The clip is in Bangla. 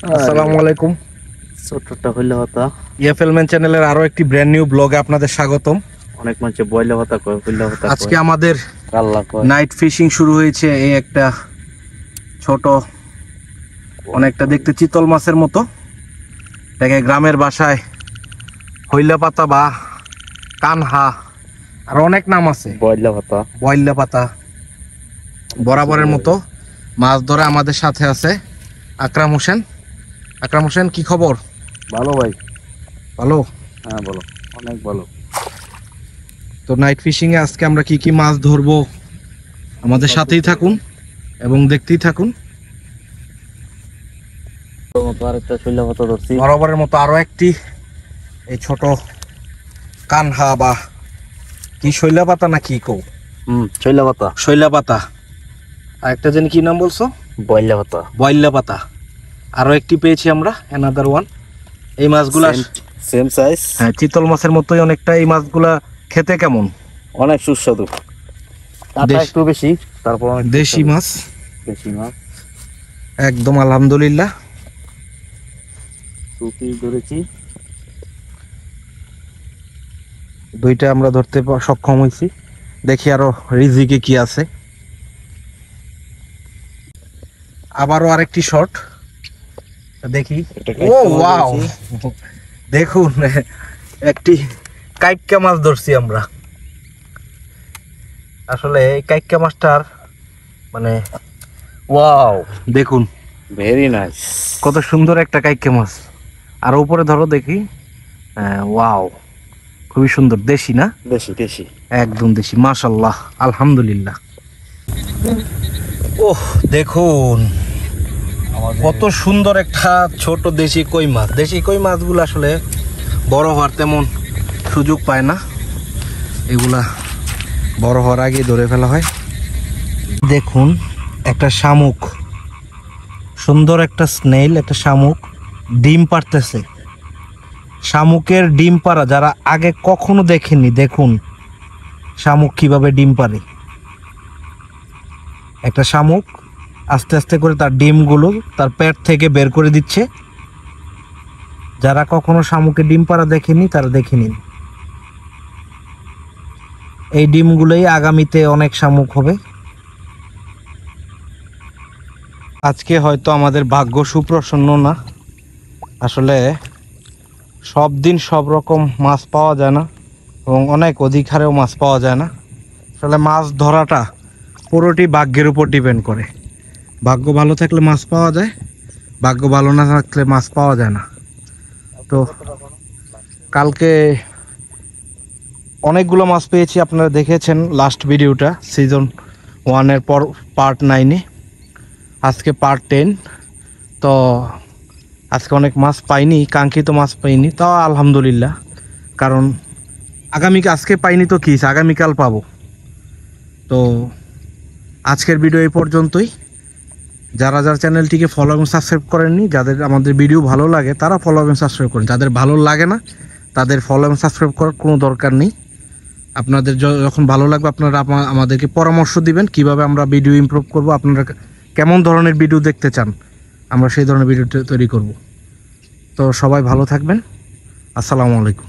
আসসালামু আলাইকুম। ছোট্টটা হইলে হতা ইএফএলম্যান চ্যানেলের আরো একটি ব্র্যান্ড নিউ ব্লগে আপনাদের স্বাগতম। অনেক মানুষ বইলে হতা কয় হইলে হতা আজকে আমাদের কাল্লা কয় নাইট ফিশিং শুরু হয়েছে। এই একটা ছোট, অনেকটা দেখতে চিতল মাছের মতো, এটাকে গ্রামের ভাষায় হইলা পাতা বা কানহা, আর অনেক নাম আছে, বইলে হতা বয়লা পাতা। বরাবরের মতো মাছ ধরে আমাদের সাথে আছে আকরাম হোসেন। আকরাম হোসেন, কি খবর? ভালো ভাই। ভালো? হ্যাঁ বলো, অনেক ভালো। তো নাইট ফিশিং এ আজকে আমরা কি কি মাছ ধরবো, আমাদের সাথেই থাকুন এবং দেখতেই থাকুন। আরেকটা শৈলা হতা ধরছি বরাবরের মতো আরো একটি এই ছোট কানহা বা কি শৈলা পাতা না কি কৌ? শৈলা হতা, শৈলা পাতা। আর একটা জানি কি নাম বলছো? বইলে হতা, বয়লা পাতা। আরো একটি পেয়েছি আমরা, অ্যানাদার ওয়ান। এই মাছগুলা সেম সাইজ, হ্যাঁ চিতল মাছের মতোই অনেকটা। এই মাছগুলা খেতে কেমন? অনেক সুস্বাদু। কাটা একটু বেশি, তারপর অনেক দেশি মাছ, দেশি মাছ একদম আলহামদুলিল্লাহ। সুতি ধরেছি দুইটা আমরা ধরতে সক্ষম হয়েছি। দেখি আরো রিজিকে কি আছে। আবারও আরেকটি শট দেখি। ও ওয়াও, দেখুন একটি কাইক্কা মাছ ধরছি আমরা। আসলে এই কাইক্কা মাছটার মানে ওয়াও, দেখুন ভেরি নাইস, কত সুন্দর একটা কাইক্কা মাছ। আর উপরে ধরো দেখি, ওয়াও, খুবই সুন্দর। দেশি না? দেশি দেশি, একদম দেশি, মাশাআল্লাহ, আলহামদুলিল্লাহ। ওহ দেখুন কত সুন্দর একটা ছোট দেশি কই মাছ। দেশি কই মাছগুলো আসলে বড় হওয়ার তেমন সুযোগ পায় না, এগুলা বড় হওয়ার আগে ধরে ফেলা হয়। দেখুন একটা শামুক, সুন্দর একটা স্নেইল, একটা শামুক ডিম পাড়তেছে। শামুকের ডিম পাড়া যারা আগে কখনো দেখেননি, দেখুন শামুক কিভাবে ডিম পাড়ে। একটা শামুক আস্তে আস্তে করে তার ডিমগুলো তার পেট থেকে বের করে দিচ্ছে। যারা কখনো শামুকের ডিম পাড়া দেখেনি তারা দেখে নিন। এই ডিমগুলোই আগামীতে অনেক শামুক হবে। আজকে হয়তো আমাদের ভাগ্য সুপ্রসন্ন না, আসলে সব দিন সব রকম মাছ পাওয়া যায় না এবং অনেক অধিক হারেও মাছ পাওয়া যায় না। আসলে মাছ ধরাটা পুরোটি ভাগ্যের উপর ডিপেন্ড করে। ভাগ্য ভালো থাকলে মাছ পাওয়া যায়, ভাগ্য ভালো না থাকলে মাছ পাওয়া যায় না। তো কালকে অনেকগুলো মাছ পেয়েছি, আপনারা দেখেছেন লাস্ট ভিডিওটা সিজন 1-এর পর পার্ট 9-এ। আজকে পার্ট 10। তো আজকে অনেক মাছ পাইনি, কাঙ্ক্ষিত মাছ পাইনি, তাও আলহামদুলিল্লাহ। কারণ আজকে পাইনি তো কি, আগামীকাল পাবো। তো আজকের ভিডিও এই পর্যন্তই। যারা যারা চ্যানেলটিকে ফলো এবং সাবস্ক্রাইব করেননি, যাদের আমাদের ভিডিও ভালো লাগে তারা ফলো এবং সাবস্ক্রাইব করেন। যাদের ভালো লাগে না তাদের ফলো এবং সাবস্ক্রাইব করার কোনো দরকার নেই। আপনাদের যখন ভালো লাগবে আপনারা আমাদেরকে পরামর্শ দিবেন কিভাবে আমরা ভিডিও ইমপ্রুভ করব, আপনারা কেমন ধরনের ভিডিও দেখতে চান, আমরা সেই ধরনের ভিডিও তৈরি করব। তো সবাই ভালো থাকবেন। আসসালামু আলাইকুম।